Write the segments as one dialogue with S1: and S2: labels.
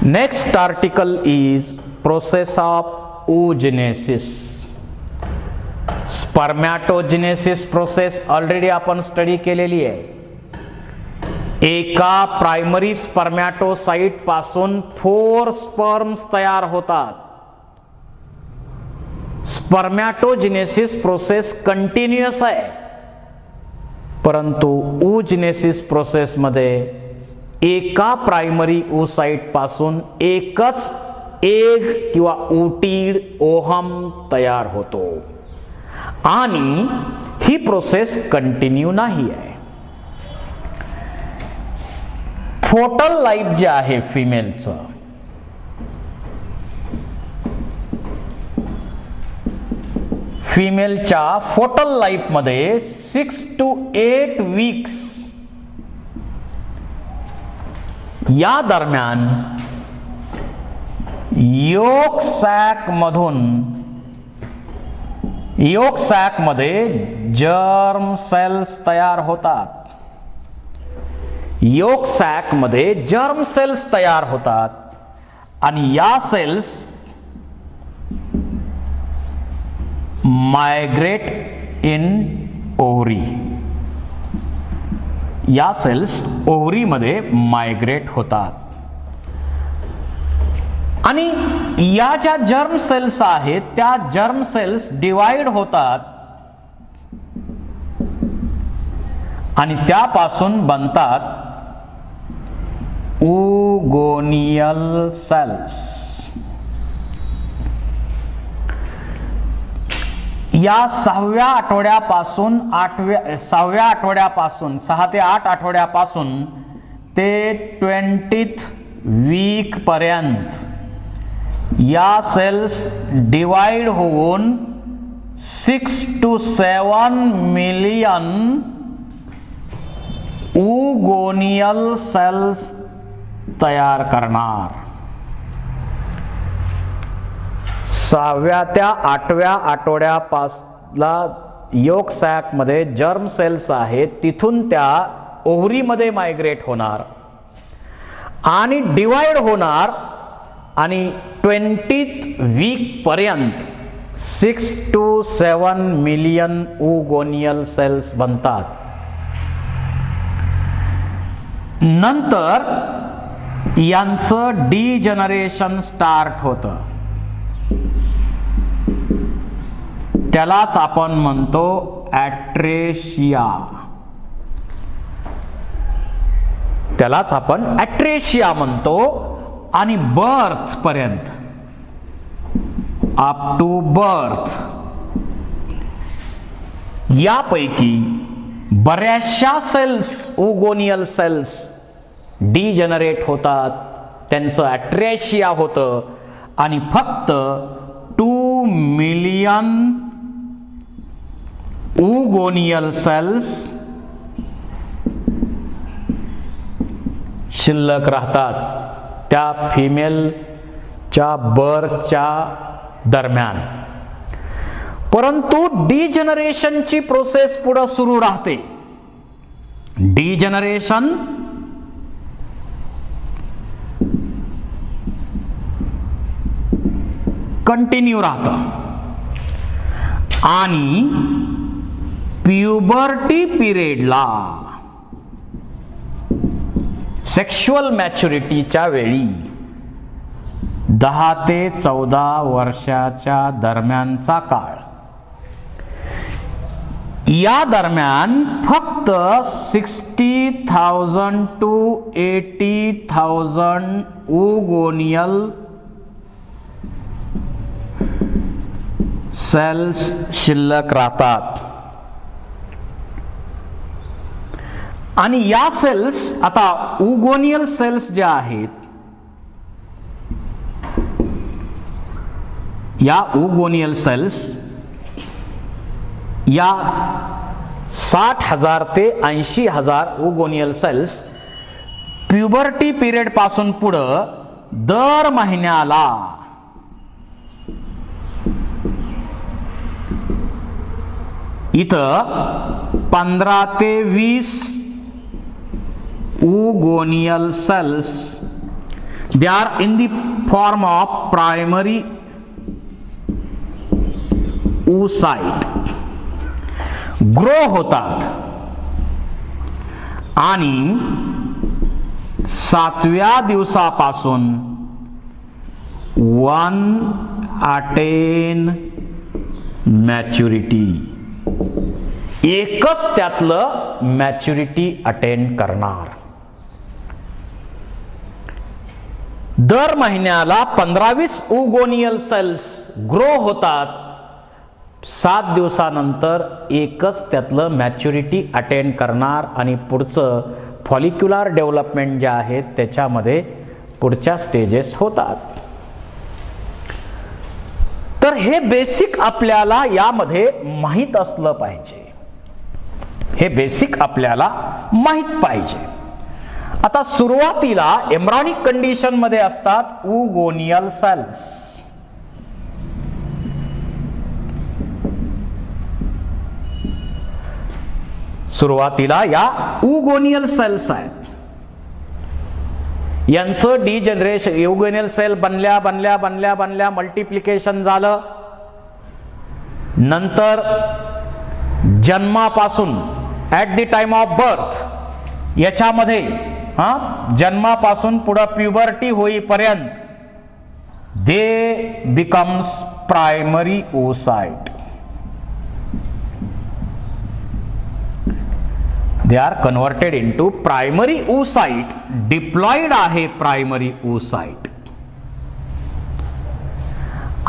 S1: Next article is process of oogenesis. Spermatogenesis process already आपण study केलेली आहे. एका प्रायमरी स्पर्मॅटोसाइट पासून 4 स्पर्म्स तयार होतात. स्पर्मॅटोजेनेसिस प्रोसेस कंटिन्युअस आहे, परंतु oogenesis प्रोसेस मध्ये एका प्रायमरी oocyte पासून एकच एग किंवा ओटीड ओहम तयार होतो आणि ही प्रोसेस कंटिन्यू नाही आहे. फोटल लाईफ जे आहे फिमेलचं, फिमेलच्या फोटल लाईफ मध्ये 6 to 8 वीक्स या दरम्यान योक सॅक मध्ये जर्म सेल्स तयार होतात. योक सॅक मध्ये जर्म सेल्स तयार होतात आणि या सेल्स मायग्रेट इन ओव्हरी. या सेल्स ओव्हरी मध्ये मायग्रेट होतात आणि या ज्या जर्म सेल्स आहेत त्या जर्म सेल्स डिवाइड होतात आणि त्यापासून बनतात oogonial सेल्स. या 6व्या आठवड्यापासून 6 ते 8 आठवड्यापासून ते 20th वीक पर्यंत या सेल्स डिवाइड होऊन 6 to 7 मिलियन oogonial सेल्स तयार करणार. 6व्या त्या 8व्या आठवड्यापासला योक सॅक मध्ये जर्म सेल्स आहेत, तिथून त्या ओव्हरी मध्ये मायग्रेट होणार आणि डिवाइड होणार आणि 20th वीक पर्यंत 6 to 7 मिलियन oogonial सेल्स बनतात. नंतर यांचं डिजनरेशन स्टार्ट होतं. त्यालाच आपण म्हणतो ॲट्रेशिया. त्यालाच आपण ॲट्रेशिया म्हणतो आणि बर्थ पर्यंत अप टू बर्थ यापैकी बऱ्याचशा सेल्स oogonial सेल्स डिजनरेट होतात, त्यांचं ॲट्रेशिया होतं आणि फक्त 2 मिलियन oogonial सेल्स शिल्लक राहतात त्या फिमेलच्या बर्थच्या दरम्यान. परंतु डिजनरेशनची प्रोसेस पुढे सुरू राहते. डिजनरेशन कंटिन्यू राहतं आणि प्युबर्टी पिरियडला सेक्शुअल मॅच्युरिटीच्या वेळी 10 ते 14 वर्षाच्या दरम्यानचा काळ, या दरम्यान फक्त 60,000 to 80,000 oogonial सेल्स शिल्लक राहतात आणि या सेल्स आता oogonial सेल्स ज्या आहेत, या oogonial सेल्स या 60,000 ते 80,000 oogonial सेल्स प्युबर्टी पिरियड पासून पुढं दर महिन्याला इथं 15 ते 20 oogonial cells they are in the form of primary oocyte, grow होतात आणि 7व्या दिवसापासून 1 attain मॅच्युरिटी, एकच त्यातलं मॅच्युरिटी अटेंड करणार. दर महिन्याला 15-20 ओगोनियल सेल्स ग्रो होतात. 7 दिवसानंतर एकच त्यातलं मॅच्युरिटी अटेंड करणार आणि पुढचं फॉलिक्युलर डेव्हलपमेंट जे आहे त्याच्यामध्ये पुढच्या स्टेजेस होतात. तर हे बेसिक आपल्याला यामध्ये माहीत असलं पाहिजे. हे बेसिक आपल्याला माहीत पाहिजे. आता सुरुवातीला एम्ब्रियोनिक कंडिशन मध्ये असतात ओगोनियल सेल्स. सुरुवातीला या ओगोनियल सेल्स आहेत. यांचं डिजनरेशन, ओगोनियल सेल बनल्या मल्टिप्लिकेशन झालं. नंतर जन्मापासून at the time of birth याच्यामध्ये जन्मापासून पुढे प्युबर्टी होईपर्यंत दे becomes primary oocyte. They are converted into primary oocyte. Diploid आहे प्रायमरी oocyte.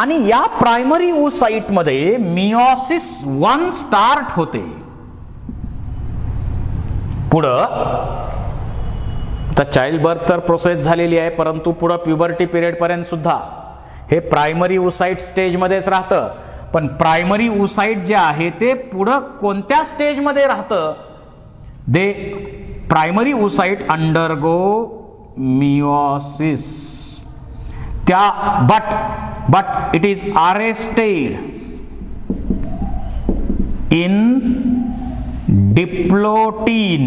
S1: आणि या प्रायमरी oocyte मध्ये मियोसिस 1 स्टार्ट होते. पुढं तर चाइल्ड बर्थ तर प्रोसेस झालेली आहे, परंतु पुढं प्युबर्टी पिरियड पर्यंत सुद्धा हे प्रायमरी oocyte स्टेज मध्येच राहतं. पण प्रायमरी oocyte जे आहे ते पुढं कोणत्या स्टेज मध्ये राहतं? दे प्रायमरी oocyte अंडरगो मियोसिस. त्या but it is arrested in diplotene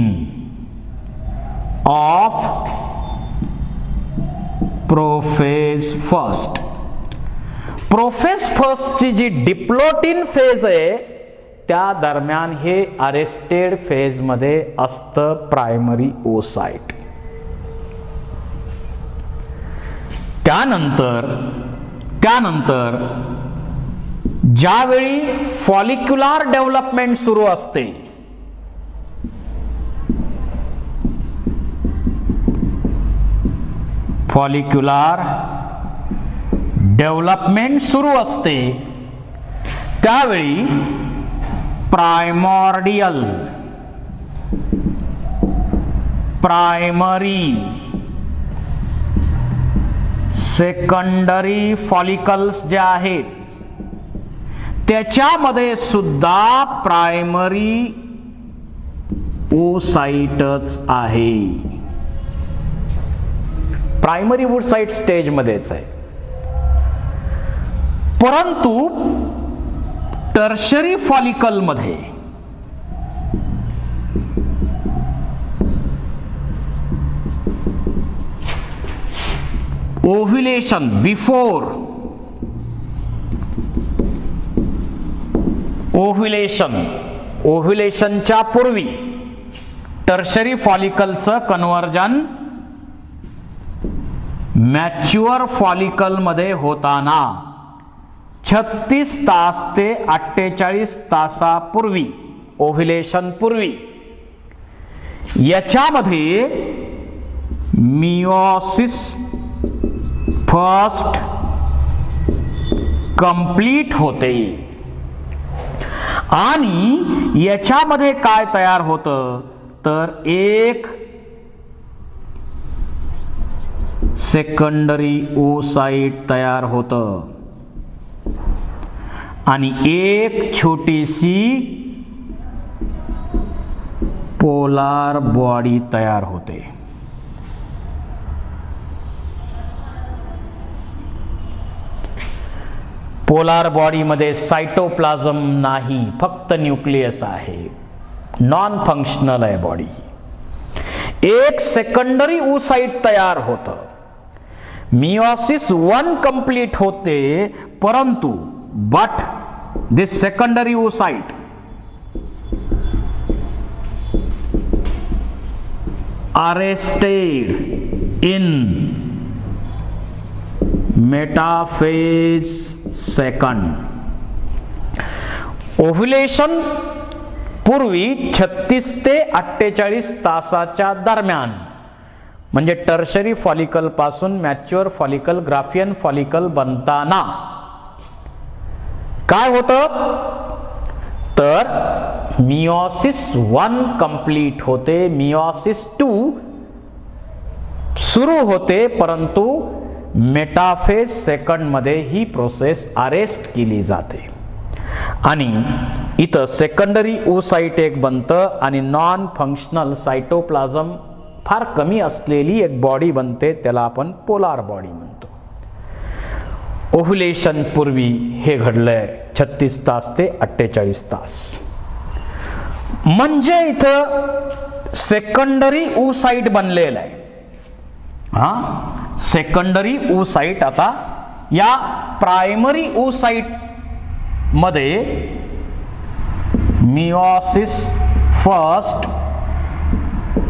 S1: of prophase first. Prophase first ची जी डिप्लोटीन फेज आहे त्या दरम्यान हे अरेस्टेड फेज मध्ये असतं प्रायमरी oocyte. त्यानंतर ज्यावेळी फॉलिक्युलर डेव्हलपमेंट सुरू असते, फॉलिक्युलर डेव्हलपमेंट सुरू असते त्यावेळी प्रायमॉर्डियल, प्रायमरी, सेकंडरी फॉलिकल्स जे आहेत त्याच्यामध्ये सुद्धा प्रायमरी oocyteच आहे. प्रायमरी oocyte स्टेज मध्येच आहे. परंतु टर्शरी फॉलिकल मध्ये ओव्ह्युलेशन बिफोर ओव्ह्युलेशनच्या पूर्वी टर्शरी फॉलिकलचं कन्वर्जन मॅच्युअर फॉलिकल मध्ये होताना 36 तास ते 48 तासापूर्वी, ओव्ह्युलेशन पूर्वी याच्यामध्ये मियोसिस फर्स्ट कंप्लीट होते. आणि याच्यामध्ये काय तयार होतं तर एक सेकंडरी oocyte तयार होतं आणि एक छोटीशी पोलार बॉडी तयार होते. पोलार बॉडी मध्ये सायटोप्लाझम नाही, फक्त न्यूक्लियस आहे. नॉन फंक्शनल आहे बॉडी. एक सेकंडरी oocyte तयार होतं. मियोसिस 1 कंप्लीट होते, परंतु but this secondary oocyte arrested in metaphase second. Ovulation पूर्वी 36 ते 48 तासाच्या दरम्यान, म्हणजे टर्शरी फॉलिकल पासून मॅच्युअर फॉलिकल, ग्राफियन फॉलिकल बनताना काय होतं, तर मियोसिस 1 कंप्लीट होते, मियोसिस 2 सुरू होते, परंतु मेटाफेज सेकंड मध्ये ही प्रोसेस अरेस्ट केली जाते आणि इथं सेकंडरी oocyte एक बनतं आणि नॉन फंक्शनल सायटोप्लाझम फार कमी असलेली एक बॉडी बनते, त्याला आपण पोलार बॉडी म्हणतो. ओव्ह्युलेशन पूर्वी हे घडलंय 36 तास ते 48 तास. म्हणजे इथं सेकंडरी oocyte बनलेलं आहे. सेकंडरी oocyte आता या प्रायमरी oocyte मध्ये मियोसिस फर्स्ट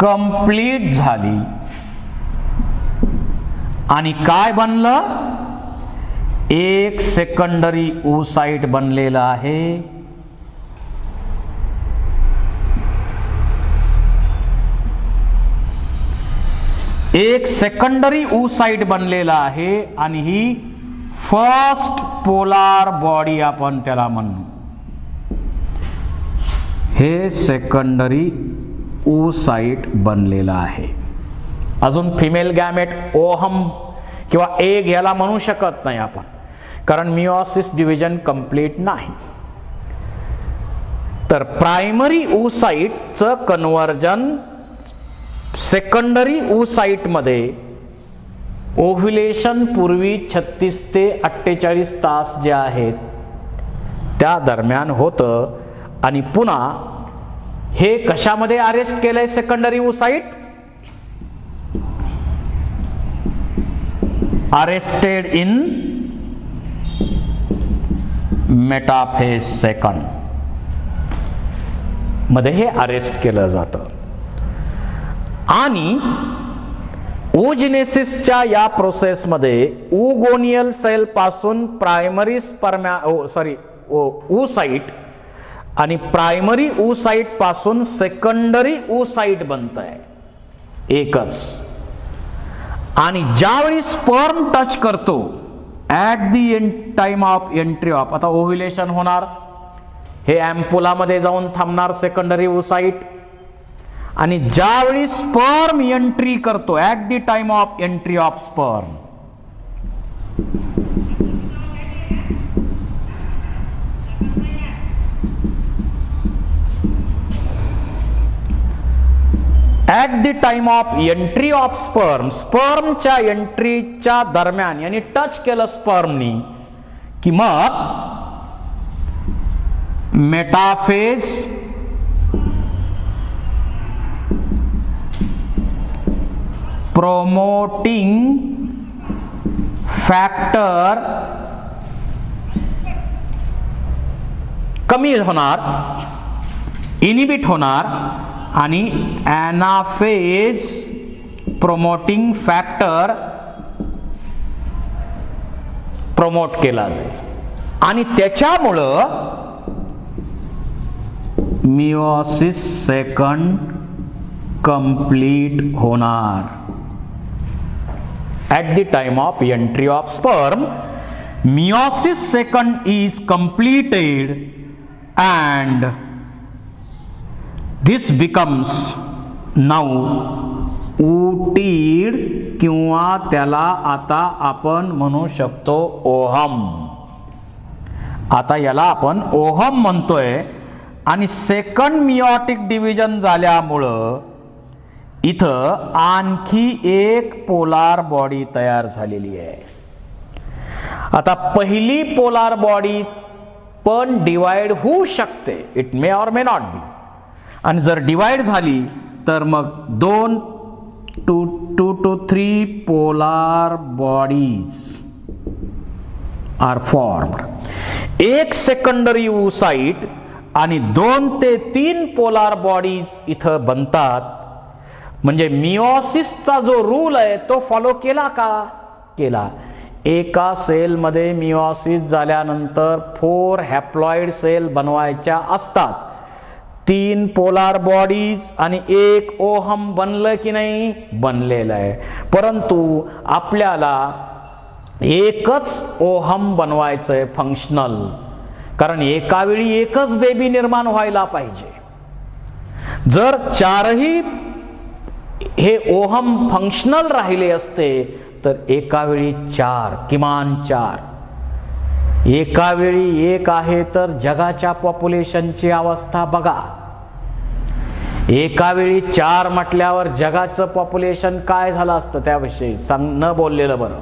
S1: कंप्लीट झाली आणि काय बनलं, एक सेकंडरी oocyte बनलेला आहे. एक सेकंडरी oocyte बनलेला आहे आणि ही फर्स्ट पोलार बॉडी आपण त्याला म्हणू. हे सेकंडरी oocyte बनलेला आहे. अजून फिमेल गॅमेट ओहम किंवा एग याला म्हणू शकत नाही आपण, कारण मियोसिस डिव्हिजन कंप्लीट नाही. तर प्रायमरी oocyte चं कन्वर्जन सेकंडरी oocyte मध्ये ओव्ह्युलेशन पूर्वी 36 ते 48 तास जे आहेत त्या दरम्यान होतं आणि पुन्हा हे कशामध्ये अरेस्ट केलंय secondary oocyte, arrested in metaphase second मध्ये हे अरेस्ट केलं जातं. आणि ओजेनेसिसच्या या प्रोसेसमध्ये ओगोनियल सेल पासून प्रायमरी oocyte आणि प्रायमरी oocyte पासून सेकंडरी oocyte बनत आहे एकच. आणि ज्यावेळी स्पर्म टच करतो at the time of entry of, आता ओव्ह्युलेशन होणार, हे ॲम्पुलामध्ये जाऊन थांबणार सेकंडरी oocyte, आणि ज्यावेळी स्पर्म एंट्री करतो at the time of entry of sperm, at the time of entry of sperm, स्पर्मच्या एंट्रीच्या दरम्यान यांनी टच केलं स्पर्मनी की मग मेटाफेज प्रोमोटिंग फॅक्टर कमी होणार, इनिबिट होणार आणि ॲनाफेज प्रोमोटिंग फॅक्टर प्रोमोट केला जाईल आणि त्याच्यामुळं मियोसिस सेकंड कंप्लीट होणार. At the time of entry of sperm, meiosis second is completed and this becomes now oocyte किंवा त्याला आता आपण म्हणू शकतो ओहम. आता याला आपण ओहम म्हणतोय आणि सेकंड मियोटिक डिव्हिजन झाल्यामुळं इथं आणखी एक पोलार बॉडी तयार झालेली आहे. आता पहिली पोलार बॉडी पण डिवाइड होऊ शकते, it may or may not be, आणि जर डिवाइड झाली तर मग दोन 2 to 3 polar bodies are formed. एक सेकंडरी oocyte आणि 2 ते 3 पोलार बॉडीज इथं बनतात. म्हणजे मिओसिसचा जो रूल आहे तो फॉलो केला का? केला. एका सेलमध्ये मिओसिस झाल्यानंतर 4 हॅप्लॉइड सेल बनवायच्या असतात. 3 पोलार बॉडीज आणि 1 ओहम बनलं की नाही? बनलेलं आहे. परंतु आपल्याला एकच ओहम बनवायचंय फंक्शनल, कारण एका वेळी एकच बेबी निर्माण व्हायला पाहिजे. जर 4ही हे ओहम फंक्शनल राहिले असते तर एका वेळी 4, किमान 4. एका वेळी 1 आहे तर जगाच्या पॉप्युलेशनची अवस्था बघा. एका वेळी 4 म्हटल्यावर जगाचं पॉप्युलेशन काय झालं असतं त्याविषयी न बोललेलं बरं.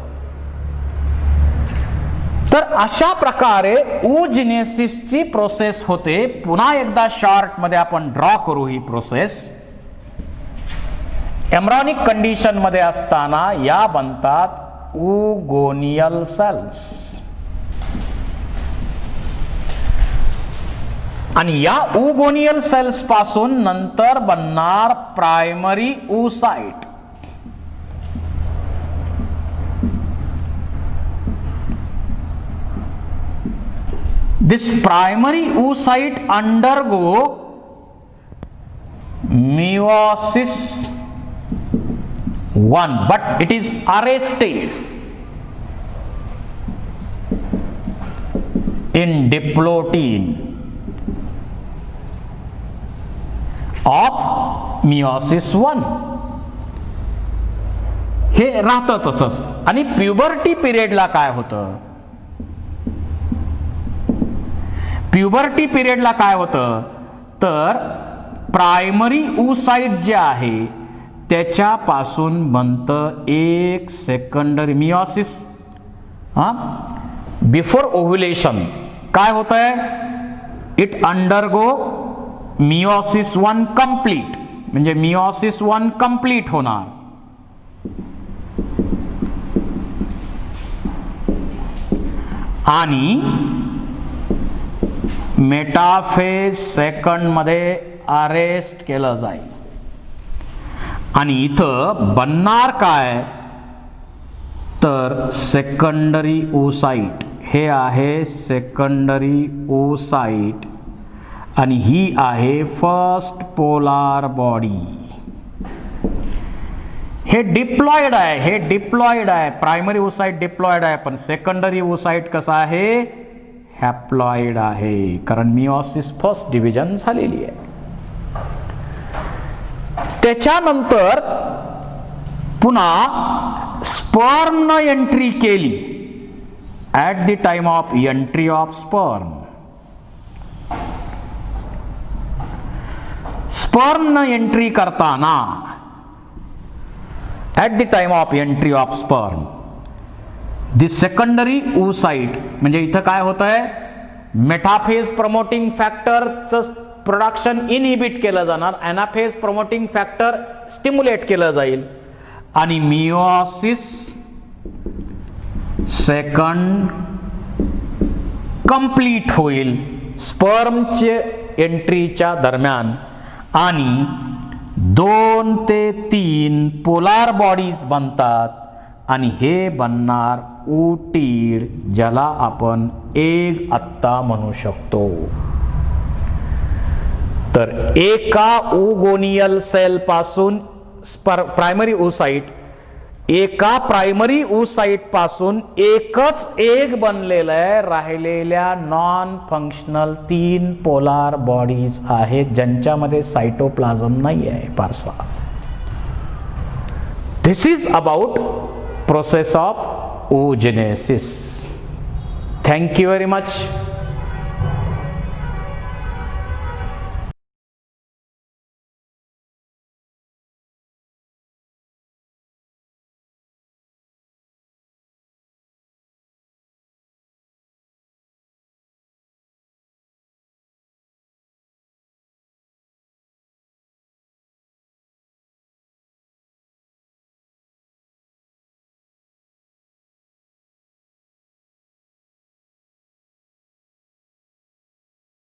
S1: तर अशा प्रकारे oogenesisची प्रोसेस होते. पुन्हा एकदा शॉर्ट मध्ये आपण ड्रॉ करू ही प्रोसेस. एम्ब्रॉनिक कंडिशन मध्ये असताना या बनतात ओगोनियल सेल्स, आणि या ओगोनियल सेल्स पासून नंतर बनणार primary oocyte. This primary oocyte undergo meiosis 1, but it is arrested in diplotin of meiosis 1. हे राहतं तसंच. आणि प्युबर्टी पिरियडला काय होतं? प्युबर्टी पिरियडला काय होतं तर प्रायमरी oocyte जे आहे त्याच्यापासून बनतं एक सेकंडरी मिओसिस. बिफोर ओव्ह्युलेशन काय होतंय? इट अंडरगो मिओसिस 1 कंप्लीट, म्हणजे मिओसिस 1 कंप्लीट होणार. आणि मेटाफेज सेकंड मध्ये अरेस्ट केलं जाईल. आणि इथं बनणार काय तर सेकंडरी oocyte. हे आहे सेकंडरी oocyte आणि ही आहे फर्स्ट पोलार बॉडी. हे डिप्लॉइड आहे, हे डिप्लॉइड आहे. प्रायमरी oocyte डिप्लॉइड आहे, पण सेकंडरी oocyte कसं आहे? हॅप्लॉइड आहे, कारण मिओसिस फर्स्ट डिव्हिजन झालेली आहे. त्याच्यानंतर पुन्हा स्पर्मनं एंट्री केली. At the time of entry of स्पर्मनं एंट्री करताना at the time of entry of sperm the secondary oocyte, म्हणजे इथं काय होत आहे? मेटाफेज प्रमोटिंग फॅक्टरचं प्रोडक्शन इनहिबिट केलं जाणार, एनाफेज प्रमोटिंग फॅक्टर स्टिम्युलेट केलं जाईल आणि मिओसिस सेकंड कंप्लीट होईल स्पर्मचे एंट्रीच्या दरम्यान. आणि 2 ते 3 पोलार बॉडीज बनतात आणि हे बनणार ओटीड, ज्याला आपण एग आत्ता म्हणू शकतो. तर एका ओगोनियल सेल पासून प्रायमरी oocyte, एका प्रायमरी oocyte पासून एकच एग बनलेलं आहे. राहिलेल्या नॉन फंक्शनल 3 पोलार बॉडीज आहेत ज्यांच्यामध्ये सायटोप्लाझम नाही आहे फारसा. This is about process of oogenesis. Thank you very much.